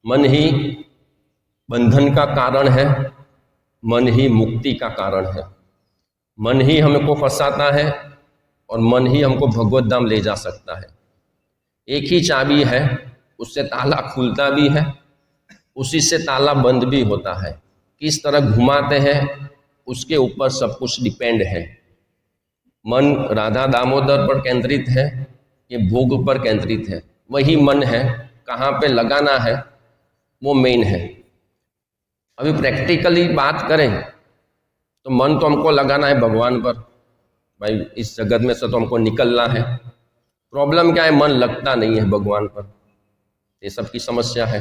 मन ही बंधन का कारण है, मन ही मुक्ति का कारण है। मन ही हमको फंसाता है और मन ही हमको भगवत धाम ले जा सकता है। एक ही चाबी है, उससे ताला खुलता भी है, उसी से ताला बंद भी होता है। किस तरह घुमाते हैं उसके ऊपर सब कुछ डिपेंड है। मन राधा दामोदर पर केंद्रित है कि भोग पर केंद्रित है, वही मन है। कहाँ पे लगाना है वो मेन है। अभी प्रैक्टिकली बात करें तो मन तो हमको लगाना है भगवान पर, भाई इस जगत में से तो हमको निकलना है। प्रॉब्लम क्या है, मन लगता नहीं है भगवान पर, ये सब की समस्या है।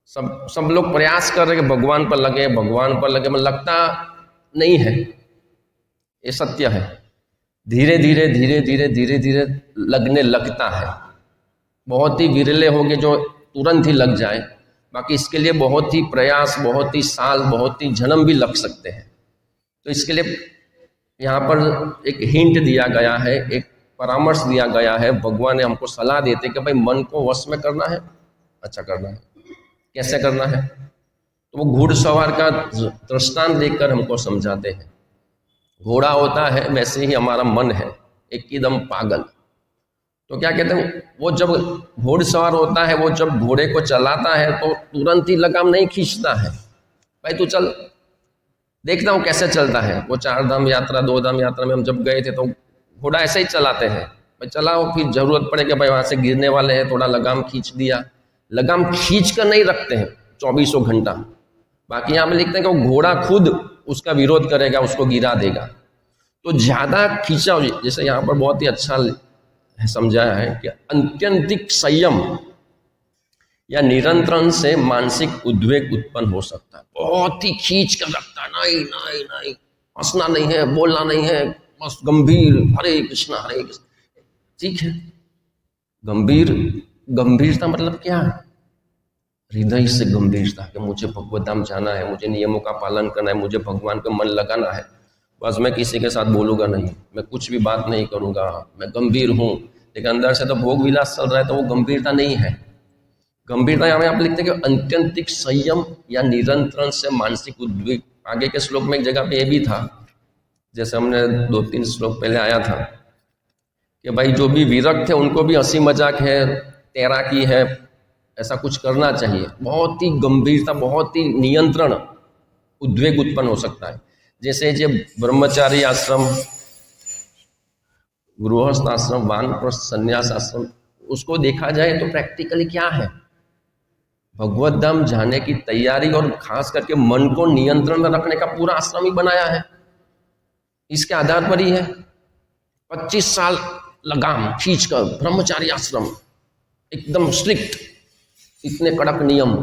सब लोग प्रयास कर रहे हैं कि भगवान पर लगे, भगवान पर लगे, मन लगता नहीं है, ये सत्य है। धीरे धीरे धीरे धीरे धीरे धीरे लगने लगता है। बहुत ही विरले होंगे जो तुरंत ही लग जाए, बाकी इसके लिए बहुत ही प्रयास, बहुत ही साल, बहुत ही जन्म भी लग सकते हैं। तो इसके लिए यहाँ पर एक हिंट दिया गया है, एक परामर्श दिया गया है। भगवान ने हमको सलाह देते कि भाई मन को वश में करना है, अच्छा करना है। कैसे करना है तो वो घुड़सवार का दृष्टांत देकर हमको समझाते हैं। घोड़ा होता है वैसे ही हमारा मन है, एकदम पागल। तो क्या कहते हैं, वो जब घोड़सवार होता है, वो जब घोड़े को चलाता है तो तुरंत ही लगाम नहीं खींचता है, भाई तू चल, देखता हूँ कैसे चलता है। वो 4 धाम यात्रा 2 धाम यात्रा में हम जब गए थे तो घोड़ा ऐसे ही चलाते हैं, भाई चलाओ, फिर जरूरत पड़े कि भाई वहाँ से गिरने वाले हैं, थोड़ा लगाम खींच दिया। लगाम खींच कर नहीं रखते हैं 24 घंटा। बाकी यहाँ पे लिखते हैं कि वो घोड़ा खुद उसका विरोध करेगा, उसको गिरा देगा। तो ज़्यादा खींचा, जैसे यहाँ पर बहुत ही अच्छा समझाया है कि अत्यंतिक संयम या नियंत्रण से मानसिक उद्वेग उत्पन्न हो सकता है। बहुत ही खींच कर रखता है, नहीं नहीं नहीं, हंसना नहीं है, बोलना नहीं है, बस गंभीर, हरे कृष्णा हरे कृष्णा। ठीक है, गंभीरता मतलब क्या है? हृदय से गंभीरता कि मुझे भगवत धाम जाना है, मुझे नियमों का पालन करना है, मुझे भगवान पे मन लगाना है। बस मैं किसी के साथ बोलूँगा नहीं, मैं कुछ भी बात नहीं करूँगा, मैं गंभीर हूँ। लेकिन अंदर से तो भोग विलास चल रहा है, तो वो गंभीरता नहीं है। गंभीरता यहाँ आप लिखते हैं कि अत्यंतिक संयम या नियंत्रण से मानसिक उद्वेग। आगे के श्लोक में एक जगह पे ये भी था, जैसे हमने 2-3 श्लोक पहले आया था कि भाई जो भी विरक्त है उनको भी हंसी मजाक है, तैराकी है, ऐसा कुछ करना चाहिए। बहुत ही गंभीरता, बहुत ही नियंत्रण, उद्वेग उत्पन्न हो सकता है। जैसे जो ब्रह्मचारी आश्रम, गृहस्थ आश्रम, वानप्रस्थ संन्यास आश्रम, उसको देखा जाए तो प्रैक्टिकली क्या है, भगवत धाम जाने की तैयारी और खास करके मन को नियंत्रण में रखने का पूरा आश्रम ही बनाया है। इसके आधार पर ही है 25 साल लगाम खींचकर ब्रह्मचारी आश्रम, एकदम स्ट्रिक्ट, इतने कड़क नियम।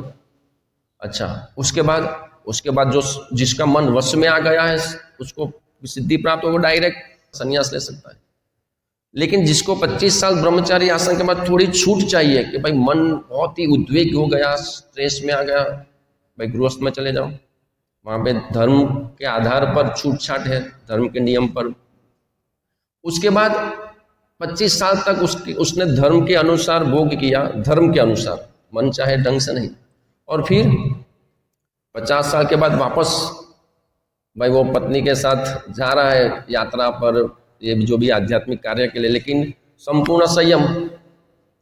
अच्छा, उसके बाद जो जिसका मन वश में आ गया है, उसको सिद्धि प्राप्त हो, वो डायरेक्ट संन्यास ले सकता है। लेकिन जिसको 25 साल ब्रह्मचारी आश्रम के बाद थोड़ी छूट चाहिए कि भाई मन बहुत ही उद्वेग हो गया, स्ट्रेस में आ गया, भाई गृहस्थ में चले जाओ, वहाँ पे धर्म के आधार पर छूट छाट है, धर्म के नियम पर। उसके बाद 25 साल तक उसने धर्म के अनुसार भोग किया, धर्म के अनुसार, मन चाहे ढंग से नहीं। और फिर 50 साल के बाद वापस भाई वो पत्नी के साथ जा रहा है यात्रा पर, ये जो भी आध्यात्मिक कार्य के लिए, लेकिन संपूर्ण संयम।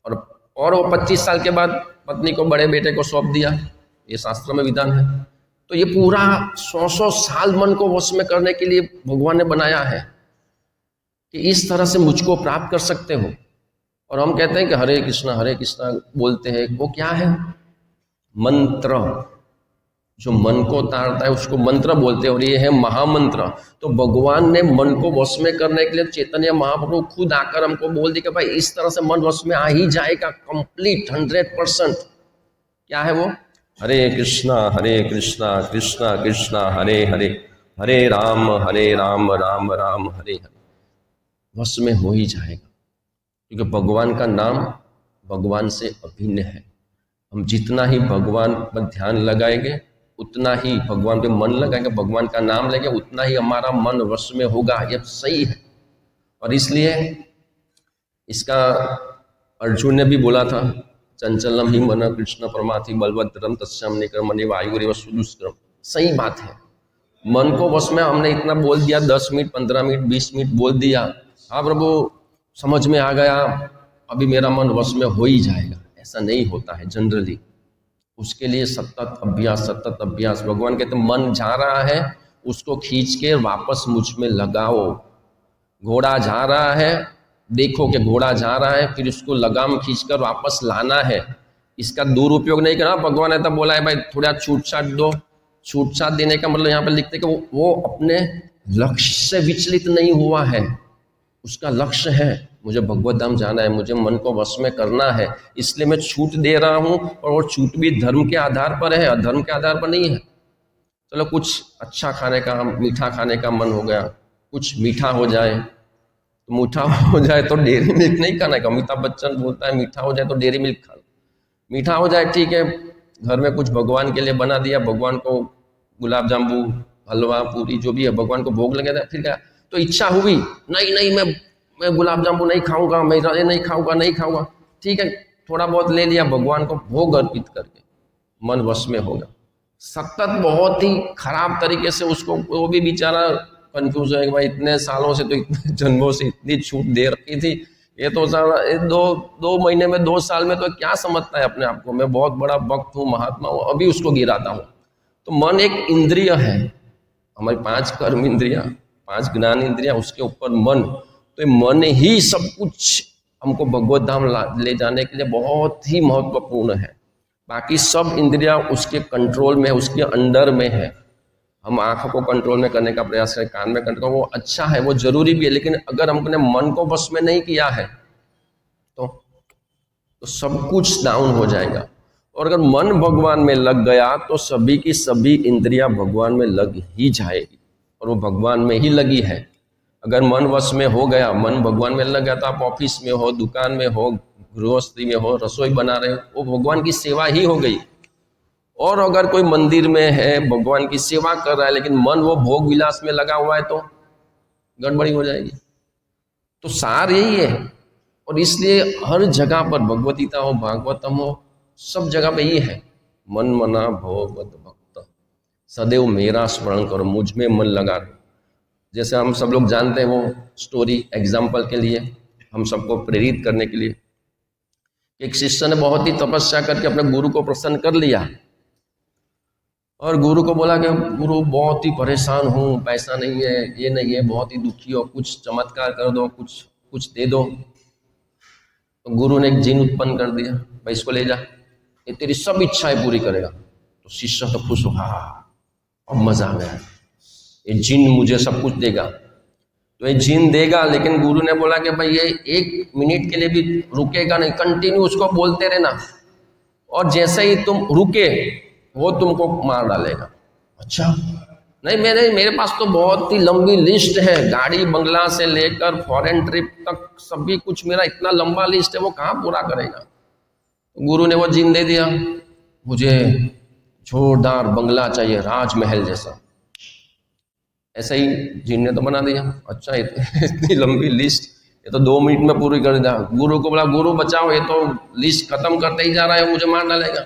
और वो 25 साल के बाद पत्नी को बड़े बेटे को सौंप दिया, ये शास्त्र में विधान है। तो ये पूरा 100 साल मन को वश में करने के लिए भगवान ने बनाया है कि इस तरह से मुझको प्राप्त कर सकते हो। और हम कहते हैं कि हरे कृष्णा बोलते हैं, वो क्या है? मंत्र। जो मन को तारता है उसको मंत्र बोलते हैं, और ये है महामंत्र। तो भगवान ने मन को वश में करने के लिए चैतन्य महाप्रभु खुद आकर हमको बोल दिया कि भाई इस तरह से मन वश में आ ही जाएगा, कंप्लीट 100%। क्या है वो? हरे कृष्णा कृष्णा कृष्णा हरे हरे, हरे राम राम राम हरे हरे। वश में हो ही जाएगा, क्योंकि भगवान का नाम भगवान से अभिन्न है। हम जितना ही भगवान पर ध्यान लगाएंगे, उतना ही भगवान पे मन लगाएंगे, भगवान का नाम लेंगे, उतना ही हमारा मन वश में होगा। ये सही है। और इसलिए इसका अर्जुन ने भी बोला था चंचलम ही मन कृष्ण परमाथि बलवद्रम तस्याम निकर्मणि वायुरेव सुदुष्करम। सही बात है, मन को बस में हमने इतना बोल दिया, 10 मिनट 15 मिनट 20 मिनट बोल दिया, हाँ प्रभु समझ में आ गया, अभी मेरा मन वश में हो ही जाएगा, ऐसा नहीं होता है जनरली। उसके लिए सतत अभ्यास। भगवान कहते मन जा रहा है उसको खींच के वापस मुझ में लगाओ। घोड़ा जा रहा है, देखो कि घोड़ा जा रहा है, फिर उसको लगाम खींचकर वापस लाना है। इसका दुरुपयोग नहीं करना। भगवान ने तब बोला है भाई थोड़ा छूट छाट दो। छूट छाट देने का मतलब यहाँ पर लिखते कि वो अपने लक्ष्य से विचलित नहीं हुआ है। उसका लक्ष्य है मुझे भगवत धाम जाना है, मुझे मन को वश में करना है, इसलिए मैं छूट दे रहा हूँ। और वो छूट भी धर्म के आधार पर है, अधर्म के आधार पर नहीं है। चलो कुछ अच्छा खाने का, मीठा खाने का मन हो गया, कुछ मीठा हो जाए तो मीठा हो जाए तो डेयरी मिल्क नहीं खाना है। अमिताभ बच्चन बोलता है मीठा हो जाए तो डेयरी मिल्क खा लो। मीठा हो जाए ठीक है, घर में कुछ भगवान के लिए बना दिया, भगवान को गुलाब जामुन हलवा पूरी जो भी है भगवान को भोग लगे, फिर क्या तो इच्छा हुई नहीं मैं गुलाब जामुन नहीं खाऊंगा, मैं ये नहीं खाऊंगा, ठीक है थोड़ा बहुत ले लिया, भगवान को भोग अर्पित करके मन वश में होगा। सतत बहुत ही खराब तरीके से उसको, वो भी बेचारा कंफ्यूज है कि भाई इतने सालों से तो इतने जन्मों से इतनी छूट दे रखी थी, ये तो दो महीने में 2 साल में तो क्या समझता है अपने आप को, मैं बहुत बड़ा भक्त हूँ, महात्मा हूँ, अभी उसको गिराता हूँ। तो मन एक इंद्रिय है, हमारी 5 कर्म इंद्रियां, 5 ज्ञान इंद्रियां, उसके ऊपर मन, तो मन ही सब कुछ हमको भगवत धाम ले जाने के लिए बहुत ही महत्वपूर्ण है। बाकी सब इंद्रियां उसके कंट्रोल में, उसके अंडर में है। हम आंखों को कंट्रोल में करने का प्रयास करें, कान में कंट्रोल, वो अच्छा है, वो जरूरी भी है, लेकिन अगर हमने मन को बस में नहीं किया है तो सब कुछ डाउन हो जाएगा। और अगर मन भगवान में लग गया तो सभी की सभी इंद्रियां भगवान में लग ही जाएगी, और वो भगवान में ही लगी है। अगर मन वश में हो गया, मन भगवान में लग गया, तो आप ऑफिस में हो, दुकान में हो, गृहस्थी में हो, रसोई बना रहे हो, वो भगवान की सेवा ही हो गई। और अगर कोई मंदिर में है, भगवान की सेवा कर रहा है, लेकिन मन वो भोग विलास में लगा हुआ है तो गड़बड़ी हो जाएगी। तो सार यही है, और इसलिए हर जगह पर भगवद्गीता हो, भागवतम हो, सब जगह पे ये है, मन मना भगवत भक्त सदैव मेरा स्मरण करो, मुझ में मन लगा। जैसे हम सब लोग जानते हैं वो स्टोरी, एग्जाम्पल के लिए, हम सबको प्रेरित करने के लिए। एक शिष्य ने बहुत ही तपस्या करके अपने गुरु को प्रसन्न कर लिया, और गुरु को बोला कि गुरु बहुत ही परेशान हूँ, पैसा नहीं है, ये नहीं है, बहुत ही दुखी हो, कुछ चमत्कार कर दो, कुछ दे दो। तो गुरु ने एक जिन उत्पन्न कर दिया, भाई इसको ले जा, ये तेरी सब इच्छाएं पूरी करेगा। तो शिष्य तो खुश हो, हाँ अब मजा आ गया, ये जिन मुझे सब कुछ देगा। तो ये जिन देगा, लेकिन गुरु ने बोला कि भाई ये 1 मिनट के लिए भी रुकेगा नहीं, कंटिन्यू उसको बोलते रहना, और जैसे ही तुम रुके वो तुमको मार डालेगा। अच्छा नहीं, मेरे पास तो बहुत ही लंबी लिस्ट है, गाड़ी बंगला से लेकर फॉरेन ट्रिप तक सभी कुछ, मेरा इतना लंबा लिस्ट है, वो कहाँ पूरा करेगा। तो गुरु ने वो जिन दे दिया, मुझे जोरदार बंगला चाहिए, राजमहल जैसा। ऐसा ही जिन ने तो बना दिया। अच्छा इतनी लंबी लिस्ट, ये तो 2 मिनट में पूरी कर दिया। गुरु को बोला, गुरु बचाओ, ये तो लिस्ट खत्म करते ही जा रहा है, मुझे मार डालेगा।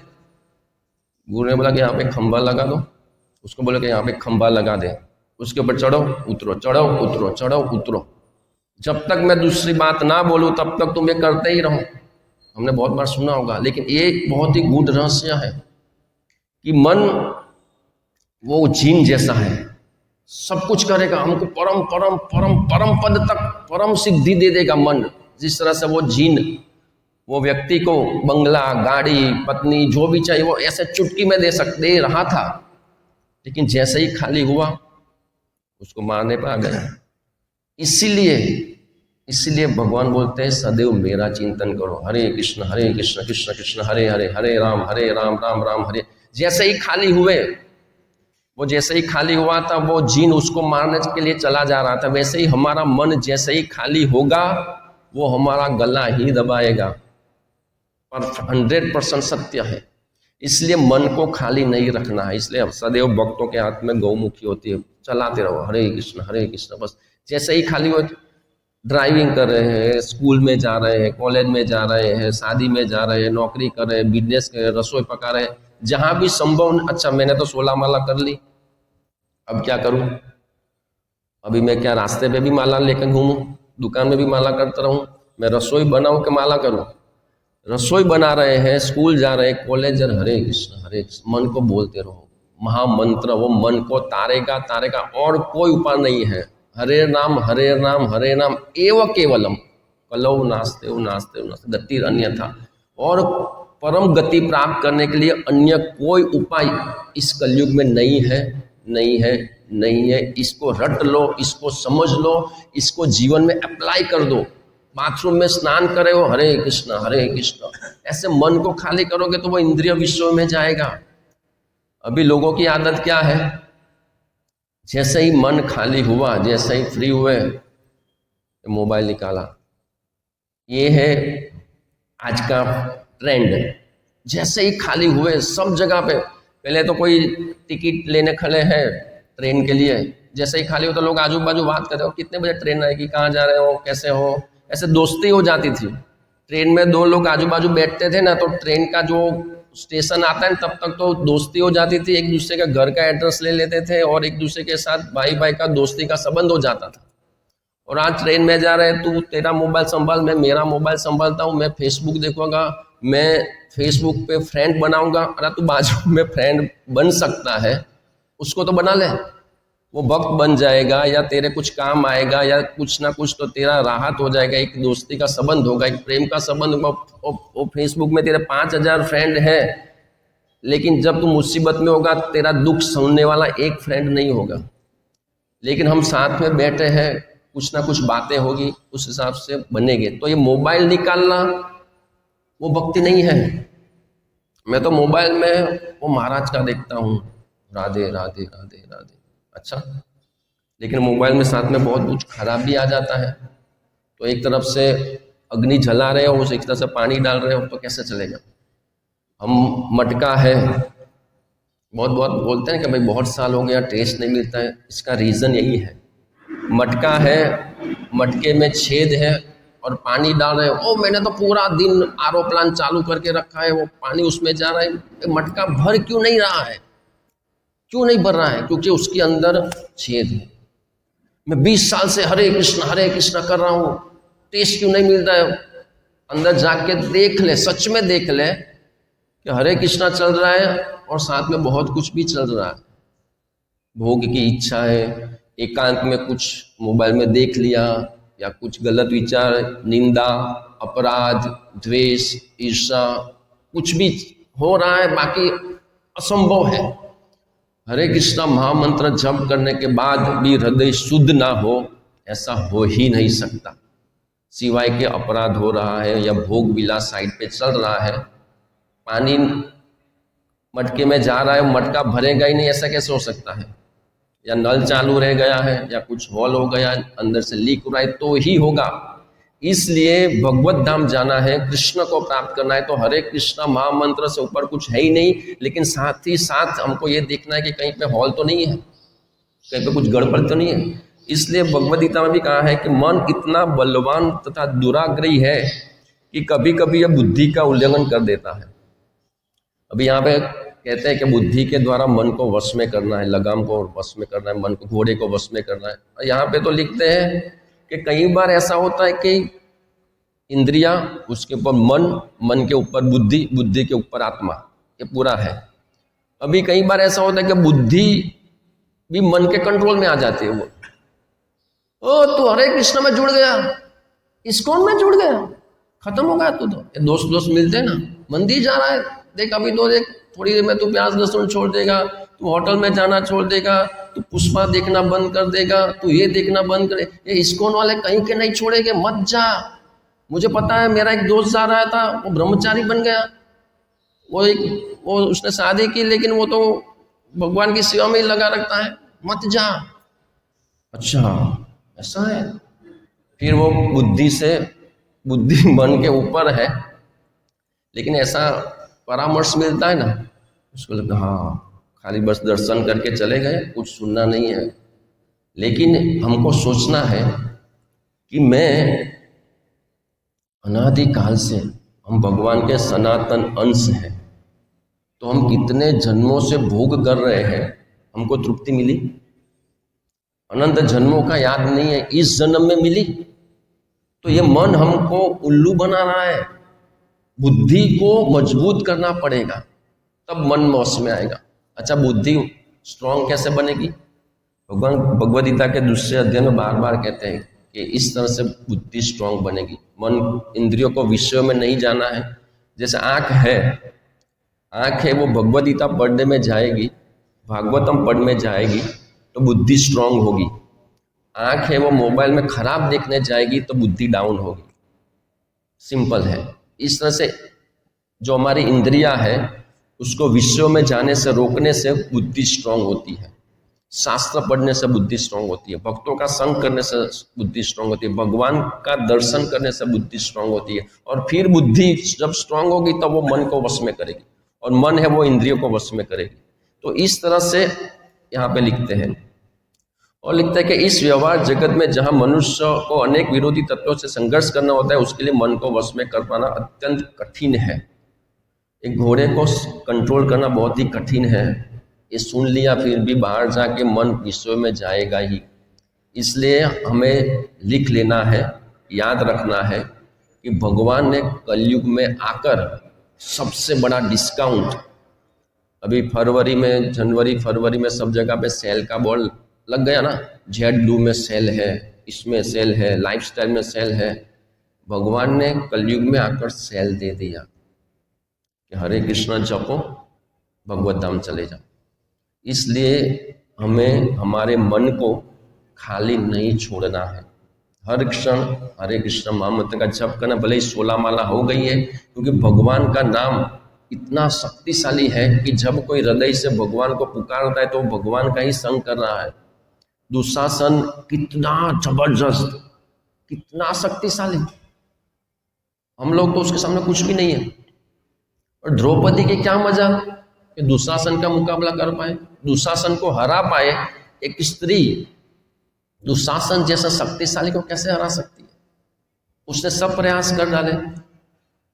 गुरु ने बोला कि यहाँ पे खंभा लगा दो, उसको बोला कि यहाँ पे खंभा लगा दे, उसके ऊपर चढ़ो उतरो, चढ़ो उतरो, चढ़ो उतरो, जब तक मैं दूसरी बात ना बोलूँ तब तक तुम ये करते ही रहो। हमने बहुत बार सुना होगा, लेकिन ये बहुत ही गूढ़ रहस्य है कि मन वो जिन जैसा है, सब कुछ करेगा, हमको परम परम परम परम पद तक परम सिद्धि दे देगा मन। जिस तरह से वो जिन वो व्यक्ति को बंगला, गाड़ी, पत्नी, जो भी चाहिए वो ऐसे चुटकी में दे रहा था, लेकिन जैसे ही खाली हुआ उसको मारने पर आ गया। इसीलिए भगवान बोलते हैं सदैव मेरा चिंतन करो, हरे कृष्ण कृष्ण कृष्ण हरे हरे, हरे राम राम राम हरे। जैसे ही खाली हुए, वो जैसे ही खाली हुआ था, वो जिन उसको मारने के लिए चला जा रहा था, वैसे ही हमारा मन जैसे ही खाली होगा वो हमारा गला ही दबाएगा। पर 100% सत्य है। इसलिए मन को खाली नहीं रखना है। इसलिए सदैव भक्तों के हाथ में गौमुखी होती है, चलाते रहो हरे कृष्ण, बस जैसे ही खाली हो ड्राइविंग कर रहे हैं, स्कूल में जा रहे हैं, कॉलेज में जा रहे हैं, शादी में जा रहे हैं, नौकरी कर रहे हैं, बिजनेस कर रहे हैं, रसोई पका रहे हैं, जहाँ भी संभव। अच्छा, मैंने तो 16 माला कर ली, अब क्या करूँ? अभी मैं क्या रास्ते पे भी माला लेकर घूमूं, दुकान में भी माला करता रहूं? मैं रसोई बनाऊं कि माला करूं? रसोई बना रहे हैं, स्कूल जा रहे हैं, कॉलेज, हरे कृष्ण हरे कृष्ण मन को बोलते रहो। महामंत्र वो मन को तारेगा तारेगा, और कोई उपाय नहीं है। हरे नाम हरे नाम हरे नाम एव केवलम, कलौ नास्ते नास्ते नास्ते गति अन्यथा। और परम गति प्राप्त करने के लिए अन्य कोई उपाय इस कलयुग में नहीं है, नहीं है, नहीं है। इसको रट लो, इसको समझ लो, इसको जीवन में अप्लाई कर दो। बाथरूम में स्नान करे हो, हरे कृष्ण, ऐसे मन को खाली करोगे तो वो इंद्रिय विषयों में जाएगा। अभी लोगों की आदत क्या है, जैसे ही मन खाली हुआ, जैसे ही फ्री हुए, मोबाइल निकाला। ये है आज का ट्रेंड। जैसे ही खाली हुए सब जगह पे, पहले तो कोई टिकट लेने खड़े हैं ट्रेन के लिए, जैसे ही खाली हो तो लोग आजू बाजू बात करते हो, कितने बजे ट्रेन आएगी, कहाँ जा रहे हो, कैसे हो, ऐसे दोस्ती हो जाती थी। ट्रेन में दो लोग आजू बाजू बैठते थे ना, तो ट्रेन का जो स्टेशन आता है तब तक तो दोस्ती हो जाती थी, एक दूसरे का घर का एड्रेस ले लेते थे और एक दूसरे के साथ भाई भाई का दोस्ती का संबंध हो जाता था। और आज ट्रेन में जा रहे हैं, तू तेरा मोबाइल संभाल, मैं मेरा मोबाइल संभालता हूँ, मैं फेसबुक देखूंगा, मैं फेसबुक पे फ्रेंड बनाऊंगा। अरे तू बाजू में फ्रेंड बन सकता है, उसको तो बना ले, वो वक्त बन जाएगा या तेरे कुछ काम आएगा या कुछ ना कुछ तो तेरा राहत हो जाएगा, एक दोस्ती का संबंध होगा, एक प्रेम का संबंध होगा। वो फेसबुक में तेरे 5000 फ्रेंड है, लेकिन जब तू मुसीबत में होगा तेरा दुख सुनने वाला एक फ्रेंड नहीं होगा। लेकिन हम साथ में बैठे हैं, कुछ ना कुछ बातें होगी, उस हिसाब से बनेंगे। तो ये मोबाइल निकालना वो भक्ति नहीं है। मैं तो मोबाइल में वो महाराज का देखता हूँ, राधे राधे राधे राधे, अच्छा, लेकिन मोबाइल में साथ में बहुत कुछ खराब भी आ जाता है। तो एक तरफ से अग्नि जला रहे हो, उस एक तरफ से पानी डाल रहे हो, तो कैसे चलेगा? हम मटका है, बहुत बहुत बोलते हैं कि भाई बहुत साल हो गया टेस्ट नहीं मिलता है, इसका रीज़न यही है। मटका है, मटके में छेद है और पानी डाल रहे हो, ओ मैंने तो पूरा दिन आरओ प्लांट चालू करके रखा है, वो पानी उसमें जा रहा है, मटका भर क्यों नहीं रहा है? क्यों नहीं भर रहा है? क्योंकि उसके अंदर छेद है। मैं 20 साल से हरे कृष्ण कर रहा हूँ, टेस्ट क्यों नहीं मिलता है? अंदर जाके देख ले, सच में देख ले कि हरे कृष्णा चल रहा है और साथ में बहुत कुछ भी चल रहा है। भोग की इच्छा है, एकांत में कुछ मोबाइल में देख लिया, या कुछ गलत विचार, निंदा, अपराध, द्वेष, ईर्ष्या, कुछ भी हो रहा है, बाकी असंभव है। हरे कृष्णा महामंत्र जप करने के बाद भी हृदय शुद्ध ना हो, ऐसा हो ही नहीं सकता। सिवाय के अपराध हो रहा है या भोग विलास साइड पे चल रहा है, पानी मटके में जा रहा है, मटका भरेगा ही नहीं, ऐसा कैसे हो सकता है? या नल चालू रह गया है या कुछ हॉल हो गया, अंदर से लीक हो रहा है, तो ही होगा। इसलिए भगवत धाम जाना है, कृष्ण को प्राप्त करना है, तो हरे कृष्णा महामंत्र से ऊपर कुछ है ही नहीं। लेकिन साथ ही साथ हमको ये देखना है कि कहीं पे हॉल तो नहीं है, कहीं पे कुछ गड़बड़ तो नहीं है। इसलिए भगवद गीता में भी कहा है कि मन इतना बलवान तथा दुराग्रही है कि कभी कभी यह बुद्धि का उल्लंघन कर देता है। अभी यहाँ पे कहते हैं कि बुद्धि के द्वारा मन को वश में करना है, लगाम को वश में करना है, मन को, घोड़े को वश में करना है। यहाँ पे तो लिखते हैं कि कई बार ऐसा होता है कि इंद्रियां, उसके ऊपर मन, मन के ऊपर बुद्धि, बुद्धि के ऊपर आत्मा, ये पूरा है। अभी कई बार ऐसा होता है कि बुद्धि भी मन के कंट्रोल में आ जाती है। वो ओ तू हरे कृष्ण में जुड़ गया, इस्कॉन में जुड़ गया, खत्म हो गया तू तो। ये दोस्त मिलते हैं ना, मंदिर जा रहा है, देख अभी तो देख थोड़ी देर में तू प्याज लहसुन छोड़ देगा, तू होटल में जाना छोड़ देगा, तू पुष्पा देखना बंद कर देगा, तू ये देखना बंद करे। ये इस्कॉन वाले कहीं के नहीं छोड़ेंगे, मत जा। मुझे पता है, मेरा एक दोस्त जा रहा था, वो ब्रह्मचारी बन गया, वो उसने शादी की, लेकिन वो तो भगवान की सेवा में ही लगा रखता है, मत जा। अच्छा ऐसा है? फिर वो बुद्धि मन के ऊपर है, लेकिन ऐसा परामर्श मिलता है ना, उसको लगता हाँ खाली बस दर्शन करके चले गए, कुछ सुनना नहीं है। लेकिन हमको सोचना है कि मैं अनादिकाल से, हम भगवान के सनातन अंश हैं, तो हम कितने जन्मों से भोग कर रहे हैं, हमको तृप्ति मिली? अनंत जन्मों का याद नहीं है, इस जन्म में मिली। तो ये मन हमको उल्लू बना रहा है। बुद्धि को मजबूत करना पड़ेगा, तब मन वश में आएगा। अच्छा, बुद्धि स्ट्रांग कैसे बनेगी? भगवान भगवद गीता के दूसरे अध्याय में बार बार कहते हैं कि इस तरह से बुद्धि स्ट्रांग बनेगी। मन इंद्रियों को विषयों में नहीं जाना है। जैसे आँख है वो भगवद गीता पढ़ने में जाएगी, भागवतम पढ़ने में जाएगी तो बुद्धि स्ट्रांग होगी। आँख है वो मोबाइल में खराब देखने जाएगी तो बुद्धि डाउन होगी। सिंपल है। इस तरह से जो हमारी इंद्रियां है उसको विषयों में जाने से रोकने से बुद्धि स्ट्रांग होती है। शास्त्र पढ़ने से बुद्धि स्ट्रांग होती है। भक्तों का संग करने से बुद्धि स्ट्रांग होती है। भगवान का दर्शन करने से बुद्धि स्ट्रांग होती है। और फिर बुद्धि जब स्ट्रांग होगी तब वो मन को वश में करेगी, और मन है वो इंद्रियों को वश में करेगी। तो इस तरह से यहाँ पे लिखते हैं, और लिखते हैं कि इस व्यवहार जगत में जहाँ मनुष्य को अनेक विरोधी तत्वों से संघर्ष करना होता है, उसके लिए मन को वश में कर पाना अत्यंत कठिन है। एक घोड़े को कंट्रोल करना बहुत ही कठिन है। ये सुन लिया फिर भी बाहर जाके मन विषयों में जाएगा ही। इसलिए हमें लिख लेना है, याद रखना है कि भगवान ने कलयुग में आकर सबसे बड़ा डिस्काउंट, अभी जनवरी फरवरी में सब जगह पे सेल का बोर्ड लग गया ना, जेड2 में सेल है, इसमें सेल है, लाइफस्टाइल में सेल है। भगवान ने कलयुग में आकर सेल दे दिया कि हरे कृष्ण जपो, भगवत धाम चले जाओ। इसलिए हमें हमारे मन को खाली नहीं छोड़ना है। हर क्षण हरे कृष्ण महामंत्र का जप करना, भले ही 16 माला हो गई है, क्योंकि भगवान का नाम इतना शक्तिशाली है कि जब कोई हृदय से भगवान को पुकारता है तो भगवान का ही संग कर रहा है। दुशासन कितना जबरदस्त, कितना शक्तिशाली, हम लोग तो उसके सामने कुछ भी नहीं है। और द्रौपदी के क्या मजा कि दुशासन का मुकाबला कर पाए, दुशासन को हरा पाए। एक स्त्री दुशासन जैसा शक्तिशाली को कैसे हरा सकती है? उसने सब प्रयास कर डाले,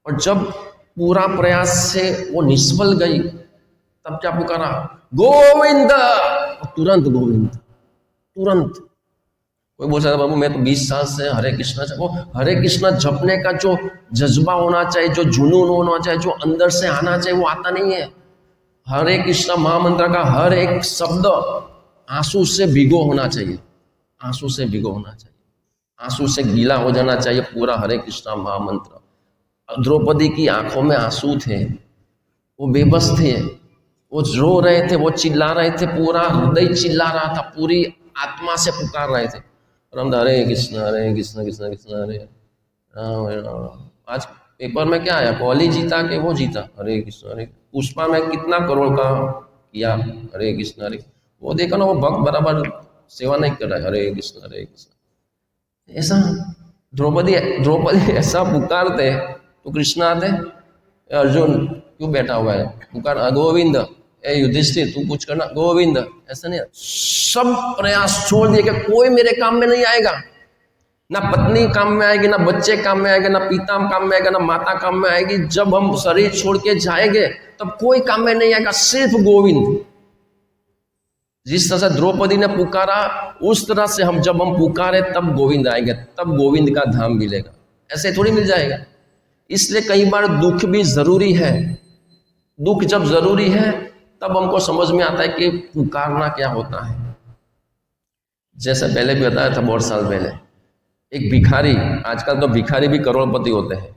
और जब पूरा प्रयास से वो निष्फल गई तब क्या पुकारा? गोविंद! तुरंत गोविंद, तुरंत। कोई बोल सकता बाबू मैं तो 20 साल से हरे कृष्णा, वो हरे कृष्णा जपने का जो जज्बा होना चाहिए, जो जुनून होना चाहिए, जो अंदर से आना चाहिए, वो आता नहीं है। हरे कृष्णा महामंत्र का हर एक शब्द आंसू से भिगो होना चाहिए, आंसू से भिगो होना चाहिए, आंसू से गीला हो जाना चाहिए पूरा हरे कृष्णा महामंत्र। द्रौपदी की आंखों में आंसू थे, वो बेबस थे, वो रो रहे थे, वो चिल्ला रहे थे, पूरा हृदय चिल्ला रहा था, पूरी आत्मा से पुकार रहे थे। और हम हरे कृष्ण कृष्ण कृष्ण हरे राम हरे राम। आज पेपर में क्या आया? कोहली जीता कि वो जीता? हरे कृष्ण हरे। पुष्पा में कितना करोड़ का किया? हरे कृष्ण हरे। वो देखा ना, वो भक्त बराबर सेवा नहीं कर रहा है, हरे कृष्ण कृष्ण। ऐसा द्रौपदी ऐसा पुकारते तो कृष्ण आते, अर्जुन क्यों बैठा हुआ है, पुकार गोविंद, ए युधिष्ठिर तू कुछ करना, गोविंद। ऐसा नहीं, सब प्रयास छोड़ दिए कि कोई मेरे काम में नहीं आएगा, ना पत्नी काम में आएगी, ना बच्चे काम में आएगा, ना पिता काम में आएगा, ना माता काम में आएगी। जब हम शरीर छोड़ के जाएंगे तब कोई काम में नहीं आएगा, सिर्फ गोविंद। जिस तरह से द्रौपदी ने पुकारा, उस तरह से जब हम पुकारे तब गोविंद आएंगे, तब गोविंद का धाम मिलेगा, ऐसे थोड़ी मिल जाएगा। इसलिए कई बार दुख भी जरूरी है। दुख जब जरूरी है तब हमको समझ में आता है कि पुकारना क्या होता है। जैसे पहले भी बताया था, बहुत साल पहले, एक भिखारी, आजकल तो भिखारी भी करोड़पति होते हैं।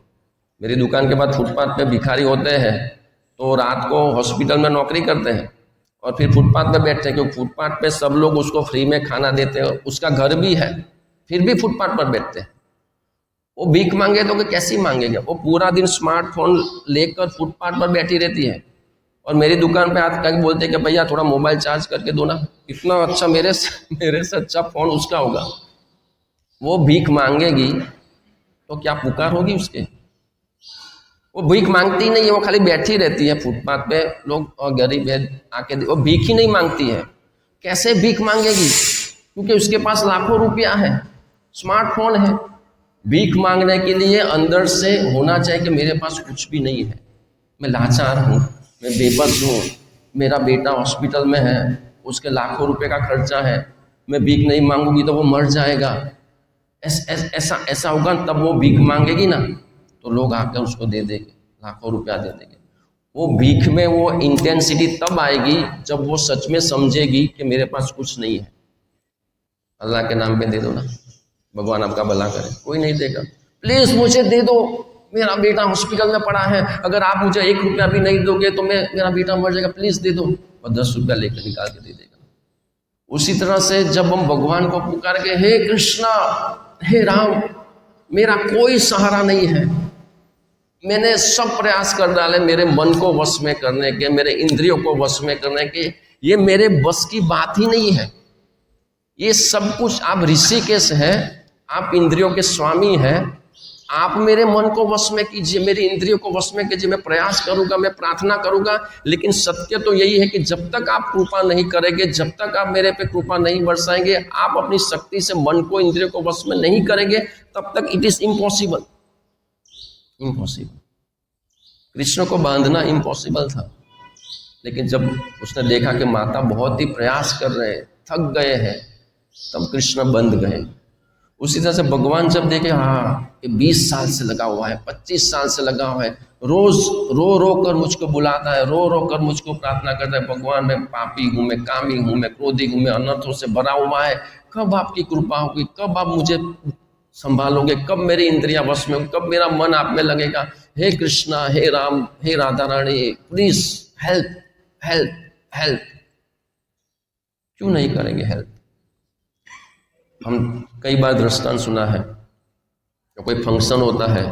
मेरी दुकान के बाद फुटपाथ पे भिखारी होते हैं, तो रात को हॉस्पिटल में नौकरी करते हैं और फिर फुटपाथ पे बैठते हैं, क्योंकि फुटपाथ पे सब लोग उसको फ्री में खाना देते हैं, उसका घर भी है, फिर भी फुटपाथ पर बैठते हैं। वो भीख मांगे तो कैसी मांगेंगे? वो पूरा दिन स्मार्टफोन लेकर फुटपाथ पर बैठी रहती है, और मेरी दुकान पे आकर बोलते हैं कि भैया थोड़ा मोबाइल चार्ज करके दो ना। इतना अच्छा, मेरे से अच्छा फोन उसका होगा। वो भीख मांगेगी तो क्या पुकार होगी उसके? वो भीख मांगती नहीं है, वो खाली बैठी रहती है फुटपाथ पे, लोग और गरीब है आके, वो भीख ही नहीं मांगती है। कैसे भीख मांगेगी? क्योंकि उसके पास लाखों रुपया है, स्मार्टफोन है। भीख मांगने के लिए अंदर से होना चाहिए कि मेरे पास कुछ भी नहीं है, मैं लाचार हूँ, मैं बेबस हूँ, मेरा बेटा हॉस्पिटल में है, उसके लाखों रुपए का खर्चा है, मैं भीख नहीं मांगूंगी तो वो मर जाएगा। ऐसा होगा, तब वो भीख मांगेगी ना तो लोग आकर उसको दे देंगे, लाखों रुपया दे देंगे। वो भीख में वो इंटेंसिटी तब आएगी जब वो सच में समझेगी कि मेरे पास कुछ नहीं है। अल्लाह के नाम पे दे दो ना, भगवान आपका भला करे। कोई नहीं देगा, प्लीज मुझे दे दो, मेरा बेटा हॉस्पिटल में पड़ा है, अगर आप मुझे 1 रुपया भी नहीं दोगे तो मेरा बेटा मर जाएगा, प्लीज दे दो। और 10 रुपया लेकर निकाल के दे देगा। उसी तरह से जब हम भगवान को पुकार के, हे कृष्णा, हे राम, मेरा कोई सहारा नहीं है, मैंने सब प्रयास कर डाले मेरे मन को वश में करने के, मेरे इंद्रियों को वश में करने के, ये मेरे बस की बात ही नहीं है। ये सब कुछ आप ऋषिकेश है, आप इंद्रियों के स्वामी हैं, आप मेरे मन को वश में कीजिए, मेरी इंद्रियों को वश में कीजिए। मैं प्रयास करूंगा, मैं प्रार्थना करूंगा, लेकिन सत्य तो यही है कि जब तक आप कृपा नहीं करेंगे, जब तक आप मेरे पे कृपा नहीं बरसाएंगे, आप अपनी शक्ति से मन को इंद्रियों को वश में नहीं करेंगे, तब तक it is impossible. Impossible. Krishna को बांधना इम्पॉसिबल था, लेकिन जब उसने देखा कि माता बहुत ही प्रयास कर रहे हैं, थक गए हैं, तब कृष्ण बंध गए। उसी तरह से भगवान जब देखे, हाँ ये 20 साल से लगा हुआ है, 25 साल से लगा हुआ है, रोज रो रो कर मुझको बुलाता है, रो रो कर मुझको प्रार्थना करता है, भगवान मैं पापी हूँ, मैं कामी हूँ, मैं क्रोधी हूँ, मैं अनर्थों से भरा हुआ है, कब आपकी कृपा होगी, कब आप मुझे संभालोगे, कब मेरी इंद्रियां वश में, कब मेरा मन आप में लगेगा। हे कृष्णा, हे राम, हे Radha Rani, please help help help. क्यों नहीं करेंगे हेल्प? हम कई बार दृष्टांत सुना है, तो कोई फंक्शन होता है,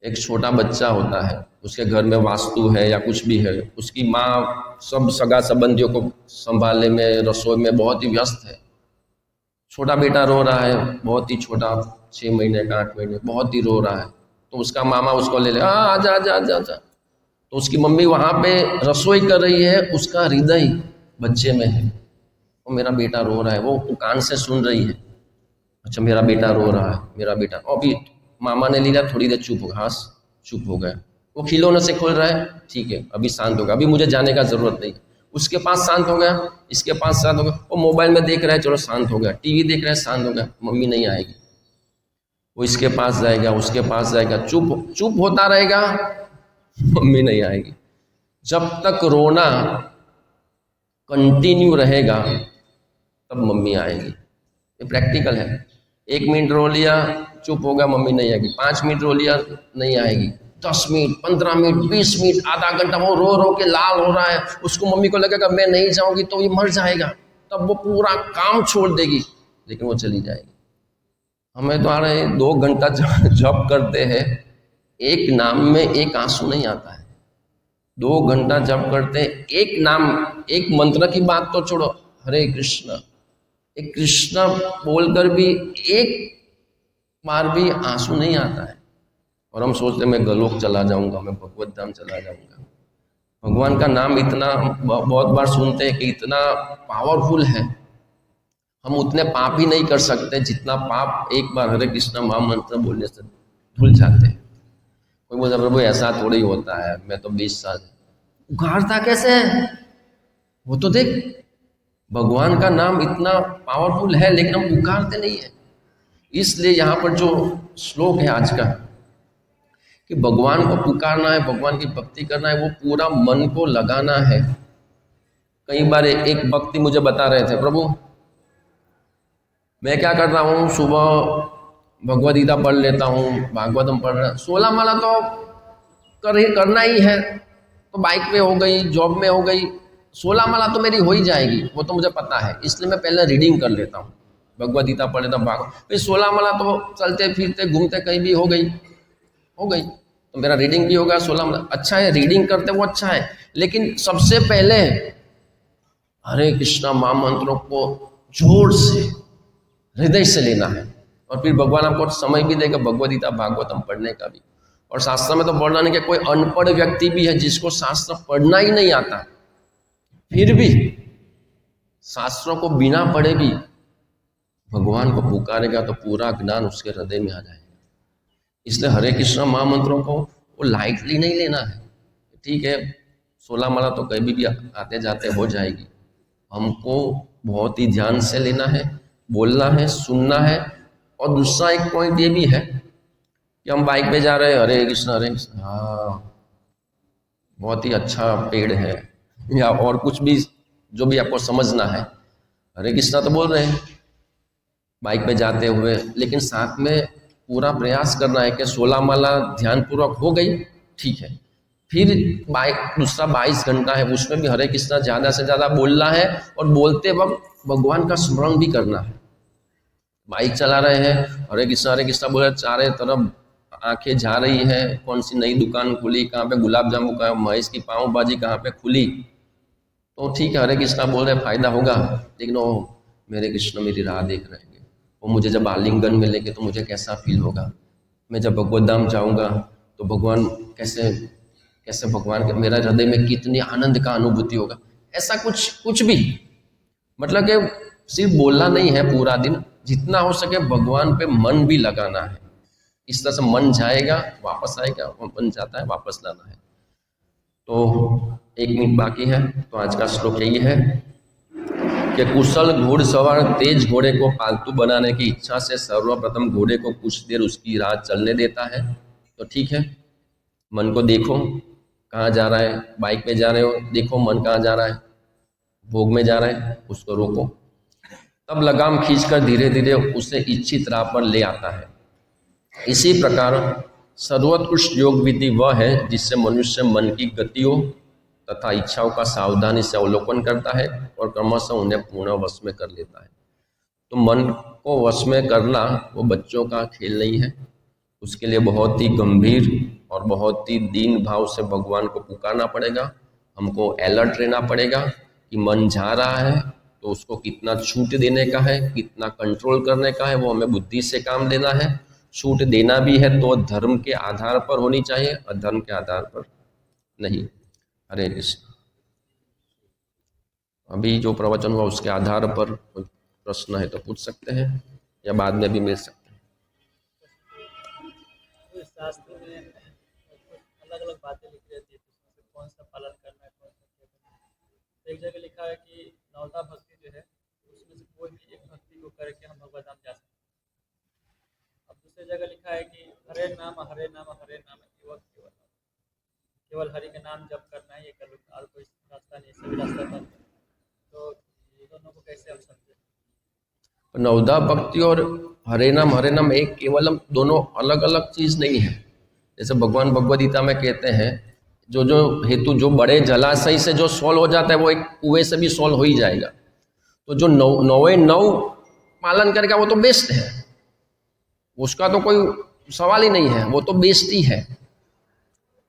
एक छोटा बच्चा होता है, उसके घर में वास्तु है या कुछ भी है, उसकी माँ सब सगा संबंधियों को संभालने में, रसोई में बहुत ही व्यस्त है। छोटा बेटा रो रहा है, बहुत ही छोटा, 6 महीने का, 8 महीने, बहुत ही रो रहा है, तो उसका मामा उसको ले ले, आजा आजा आजा आजा। तो उसकी मम्मी वहाँ पे रसोई कर रही है, उसका हृदय बच्चे में है, वो मेरा बेटा रो रहा है, वो कान से सुन रही है, अच्छा मेरा बेटा रो रहा है, मेरा बेटा। अभी मामा ने लिया, थोड़ी देर चुप हो गया, हाँ चुप हो गया, वो खिलौने से खोल रहा है, ठीक है अभी शांत होगा, अभी मुझे जाने का जरूरत नहीं। उसके पास शांत हो गया, इसके पास शांत हो गया, वो मोबाइल में देख रहा है, चलो शांत हो गया, टीवी देख रहा है, शांत हो गया, मम्मी नहीं आएगी, वो इसके पास जाएगा, उसके पास जाएगा, चुप चुप होता रहेगा, मम्मी नहीं आएगी। जब तक रोना कंटिन्यू रहेगा तब मम्मी आएगी, ये प्रैक्टिकल है। 1 मिनट रो लिया, चुप होगा, मम्मी नहीं आएगी, 5 मिनट रो लिया, नहीं आएगी, 10 मिनट, 15 मिनट, 20 मिनट, आधा घंटा, वो रो रो के लाल हो रहा है, उसको मम्मी को लगेगा मैं नहीं जाऊंगी तो ये मर जाएगा, तब वो पूरा काम छोड़ देगी, लेकिन वो चली जाएगी। हमें तो आ रहे 2 घंटा जप करते हैं, एक नाम में एक आंसू नहीं आता है। 2 घंटा जप करते हैं, एक नाम, एक मंत्र की बात तो छोड़ो, हरे कृष्णा, एक कृष्णा बोलकर भी एक बार भी आंसू नहीं आता है, और हम सोचते मैं गोलोक चला जाऊंगा, मैं भगवत धाम चला जाऊंगा। भगवान का नाम इतना बहुत बार सुनते हैं कि इतना पावरफुल है, हम उतने पाप ही नहीं कर सकते जितना पाप एक बार हरे कृष्णा महामंत्र बोलने से धुल जाते हैं। कोई बोलता प्रभु ऐसा थोड़ी होता है, मैं तो 20 साल, उखाड़ता कैसे है? वो तो देख, भगवान का नाम इतना पावरफुल है, लेकिन हम पुकारते नहीं है। इसलिए यहाँ पर जो श्लोक है आज का, कि भगवान को पुकारना है, भगवान की भक्ति करना है, वो पूरा मन को लगाना है। कई बार एक भक्ति मुझे बता रहे थे, प्रभु मैं क्या कर रहा हूँ, सुबह भगवद गीता पढ़ लेता हूँ, भागवतम पढ़ रहा, 16 माला तो करना ही है, तो बाइक पे हो गई, जॉब में हो गई, 16 माला तो मेरी हो ही जाएगी, वो तो मुझे पता है, इसलिए मैं पहले रीडिंग कर लेता हूँ, भगवद गीता पढ़ लेता हूँ, भागवत, फिर 16 माला तो चलते फिरते घूमते कहीं भी हो गई, तो मेरा रीडिंग भी होगा। 16 माला अच्छा है, रीडिंग करते वो अच्छा है, लेकिन सबसे पहले हरे कृष्णा महामंत्रों को जोर से हृदय से लेना है, और फिर भगवान आपको समय भी देगा भगवद गीता भागवतम पढ़ने का भी। और शास्त्र में तो बोलना नहीं कि कोई अनपढ़ व्यक्ति भी है जिसको शास्त्र पढ़ना ही नहीं आता, फिर भी शास्त्रों को बिना पढ़े भी भगवान को पुकारेगा तो पूरा ज्ञान उसके हृदय में आ जाएगा। इसलिए हरे कृष्ण महामंत्रों को वो लाइटली नहीं लेना है। ठीक है, 16 माला तो कभी भी आते जाते हो जाएगी, हमको बहुत ही ध्यान से लेना है, बोलना है, सुनना है। और दूसरा एक पॉइंट ये भी है कि हम बाइक पे जा रहे हैं, हरे कृष्ण, हाँ बहुत ही अच्छा पेड़ है, या और कुछ भी जो भी आपको समझना है, हरे कृष्णा तो बोल रहे हैं बाइक पे जाते हुए, लेकिन साथ में पूरा प्रयास करना है कि 16 माला ध्यानपूर्वक हो गई, ठीक है, फिर बाइक दूसरा 22 घंटा है, उसमें भी हरे कृष्णा ज़्यादा से ज़्यादा बोलना है और बोलते वक्त भगवान का स्मरण भी करना है। बाइक चला रहे हैं, हरे कृष्णा बोल रहे, चारों तरफ आंखें जा रही है, कौन सी नई दुकान खुली, कहाँ पे गुलाब जामुन, कहाँ महेश की पाव भाजी कहाँ पे खुली, तो ठीक है हरे कृष्णा बोल रहे फायदा होगा, लेकिन वो मेरे कृष्ण मेरी राह देख रहे हैं, वो मुझे जब आलिंगन में लेके तो मुझे कैसा फील होगा, मैं जब भगवत धाम जाऊँगा तो भगवान कैसे कैसे भगवान के मेरा हृदय में कितनी आनंद का अनुभूति होगा। ऐसा कुछ भी, मतलब कि सिर्फ बोलना नहीं है पूरा दिन, जितना हो सके भगवान पे मन भी लगाना है। इस तरह से मन जाएगा वापस आएगा, मन जाता है वापस लाना है। तो 1 मिनट बाकी है, तो आज का श्लोक यही है कि कुशल घुड़सवार तेज घोड़े को पालतू बनाने की इच्छा से सर्वप्रथम घोड़े को कुछ देर उसकी राह चलने देता है। तो ठीक है, मन को देखो कहाँ जा रहा है, बाइक पे जा रहे हो, देखो मन कहाँ जा रहा है, भोग में जा रहा है, उसको रोको, तब लगाम खींचकर धीरे धीरे उसे इच्छित राह पर ले आता है। इसी प्रकार सर्वोत्कृष्ट योग विधि वह है जिससे मनुष्य मन की गतियों तथा इच्छाओं का सावधानी से अवलोकन करता है और क्रमशः उन्हें पूर्ण वश में कर लेता है। तो मन को वश में करना वो बच्चों का खेल नहीं है, उसके लिए बहुत ही गंभीर और बहुत ही दीन भाव से भगवान को पुकारना पड़ेगा। हमको अलर्ट रहना पड़ेगा कि मन जा रहा है तो उसको कितना छूट देने का है, कितना कंट्रोल करने का है, वो हमें बुद्धि से काम लेना है। छूट देना भी है तो धर्म के आधार पर होनी चाहिए, अधर्म के आधार पर नहीं। हरे कृष्ण। अभी जो प्रवचन हुआ उसके आधार पर कोई प्रश्न है तो पूछ सकते हैं, या बाद में भी मिल सकते हैं। शास्त्र में अलग अलग बातें लिखी रहती है, कौन सा पालन करना है, कौन सा क्या करना है। एक जगह लिखा है कि नवदा भक्ति जो है उसमें से कोई भी एक भक्ति को करके हम भगवत धाम जा सकते हैं। अब दूसरी जगह लिखा है कि हरे नाम हरे नाम हरे नाम केवल हरि का नाम जप करना है, ये कर लो, और कोई रास्ता नहीं, सभी रास्ता बंद है। तो ये दोनों को कैसे हम समझे? नवदा भक्ति और हरे नाम एक केवलम दोनों अलग अलग चीज नहीं है। जैसे भगवान भगवद गीता में कहते हैं जो जो हेतु जो बड़े जलाशय से जो सॉल्व हो जाता है वो एक कुएं से भी सॉल्व हो ही जाएगा। तो जो 9 पालन करेगा वो तो बेस्ट है, उसका तो कोई सवाल ही नहीं है, वो तो बेस्ट ही है।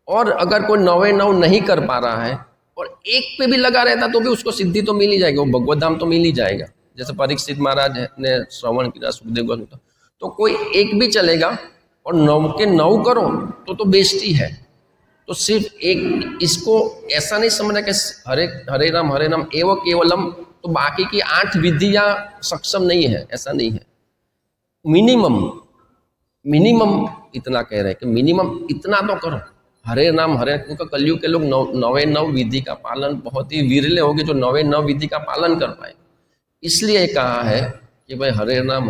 और अगर कोई 9 नहीं कर पा रहा है और एक पे भी लगा रहता तो भी उसको सिद्धि तो मिल ही जाएगी, वो भगवत धाम तो मिल ही जाएगा। जैसे परीक्षित महाराज ने श्रवण किया सुखदेव गोस्वामी, तो कोई एक भी चलेगा और 9 के 9 करो तो बेस्ट ही है। तो सिर्फ एक, इसको ऐसा नहीं समझना कि हरे नाम एवं केवलम, तो बाकी की 8 विधियां सक्षम नहीं है, ऐसा नहीं है। मिनिमम इतना कह रहे हैं कि मिनिमम इतना तो करो, हरे नाम क्योंकि कलयुग के लोग 9 विधि का पालन बहुत ही विरले होंगे जो 9 विधि का पालन कर पाए। इसलिए कहा है कि भाई हरे नाम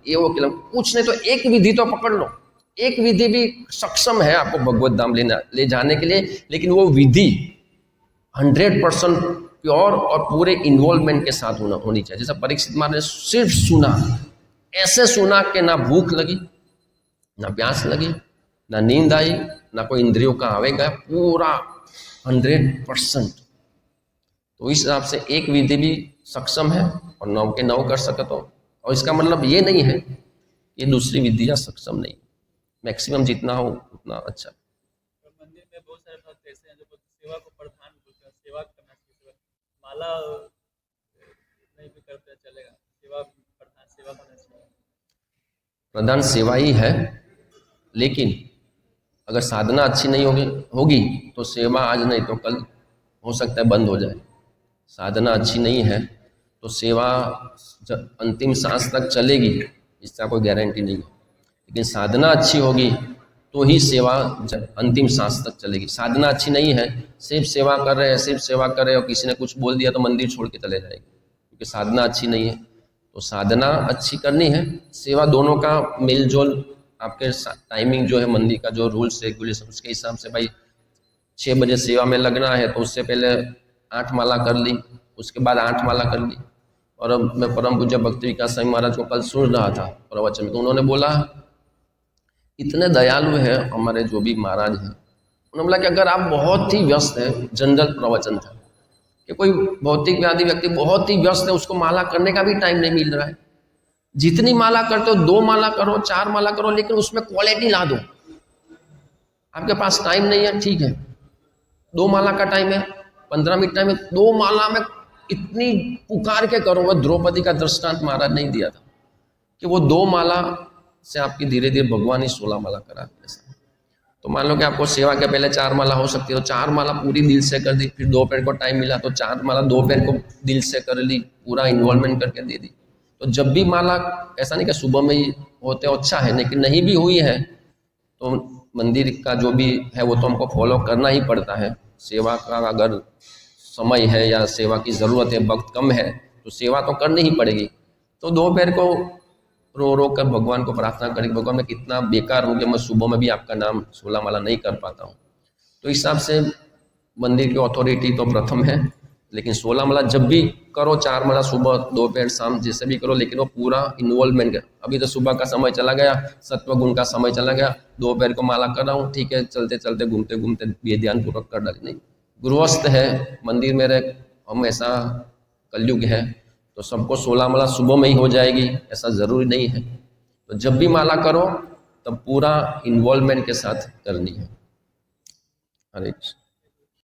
ये वो केवलम, कुछ नहीं तो एक विधि तो पकड़ लो, एक विधि भी सक्षम है आपको भगवत धाम ले जाने के लिए, लेकिन वो विधि 100% प्योर और पूरे इन्वॉल्वमेंट के साथ होनी चाहिए। जैसा परीक्षित महाराज ने सिर्फ सुना, ऐसे सुना कि ना भूख लगी, ना प्यास लगी, ना नींद आई, ना कोई इंद्रियों का आवेगा, पूरा 100%। तो इस हिसाब से एक विधि भी सक्षम है और 9 के 9 कर सके तो, और इसका मतलब ये नहीं है कि दूसरी विधियां सक्षम नहीं, मैक्सिमम जितना हो उतना अच्छा। मंदिर में बहुत सारे भक्त ऐसे हैं जो सेवा को प्रधान बोलते हैं, सेवा करना चाहिए, माला नहीं भी करते चलेगा, सेवा प्रधान सेवा होना चाहिए। प्रधान सेवा ही है, लेकिन अगर साधना अच्छी नहीं होगी तो सेवा आज नहीं तो कल हो सकता है बंद हो जाए। साधना अच्छी नहीं है तो सेवा अंतिम सांस तक चलेगी, इसका कोई गारंटी नहीं है। लेकिन साधना अच्छी होगी तो ही सेवा अंतिम सांस तक चलेगी। साधना अच्छी नहीं है, सिर्फ सेवा कर रहे हैं, सिर्फ सेवा कर रहे हैं और किसी ने कुछ बोल दिया तो मंदिर छोड़ के चले जाएंगे, क्योंकि साधना अच्छी नहीं है। तो साधना अच्छी करनी है, सेवा दोनों का मेलजोल, आपके टाइमिंग जो है मंदिर का जो रूल्स रेगुलेशन उसके हिसाब से, भाई 6 बजे सेवा में लगना है तो उससे पहले 8 माला कर ली, उसके बाद 8 माला कर ली। और अब मैं परम पूज्य भक्ति विकास स्वामी महाराज को कल सुन रहा था प्रवचन में, तो उन्होंने बोला, इतने दयालु हैं हमारे जो भी महाराज हैं, उन्होंने बोला कि अगर आप बहुत ही व्यस्त हैं, जनरल प्रवचन था कि कोई भौतिक व्याधि व्यक्ति बहुत ही व्यस्त है, उसको माला करने का भी टाइम नहीं मिल रहा है, जितनी माला करते हो 2 माला करो, 4 माला करो, लेकिन उसमें क्वालिटी ला दो। आपके पास टाइम नहीं है, ठीक है, 2 माला का टाइम है, 15 मिनट टाइम है, 2 माला में इतनी पुकार के करो। वह द्रौपदी का दृष्टांत महाराज नहीं दिया था कि वो 2 माला से आपकी धीरे धीरे भगवान ही 16 माला कराते हैं। तो मान लो कि आपको सेवा के पहले 4 माला हो सकती है, तो 4 माला पूरी दिल से कर दी, फिर दोपहर को टाइम मिला तो 4 माला दोपहर को दिल से कर ली, पूरा इन्वॉल्वमेंट करके दे दी। तो जब भी माला, ऐसा नहीं कि सुबह में ही होते हो अच्छा है, लेकिन नहीं भी हुई है तो मंदिर का जो भी है वो तो हमको फॉलो करना ही पड़ता है। सेवा का अगर समय है या सेवा की ज़रूरत है, वक्त कम है, तो सेवा तो करनी ही पड़ेगी। तो दोपहर को रो रो कर भगवान को प्रार्थना करें, भगवान मैं कितना बेकार हूँ कि मैं सुबह में भी आपका नाम 16 माला नहीं कर पाता हूँ। तो इस हिसाब से मंदिर की अथॉरिटी तो प्रथम है, लेकिन 16 माला जब भी करो, 4 माला सुबह दोपहर शाम जैसे भी करो, लेकिन वो पूरा इन्वॉल्वमेंट है। अभी तो सुबह का समय चला गया, सत्व गुण का समय चला गया, दोपहर को माला कर रहा हूँ, ठीक है, चलते चलते घूमते घूमते ये ध्यान पूर्वक कर डाली। नहीं, गृहस्थ है, मंदिर में रह, हम ऐसा कलयुग है तो सबको 16 माला सुबह में ही हो जाएगी ऐसा ज़रूरी नहीं है। तो जब भी माला करो तब पूरा इन्वॉल्वमेंट के साथ करनी है। हरे कृष्ण।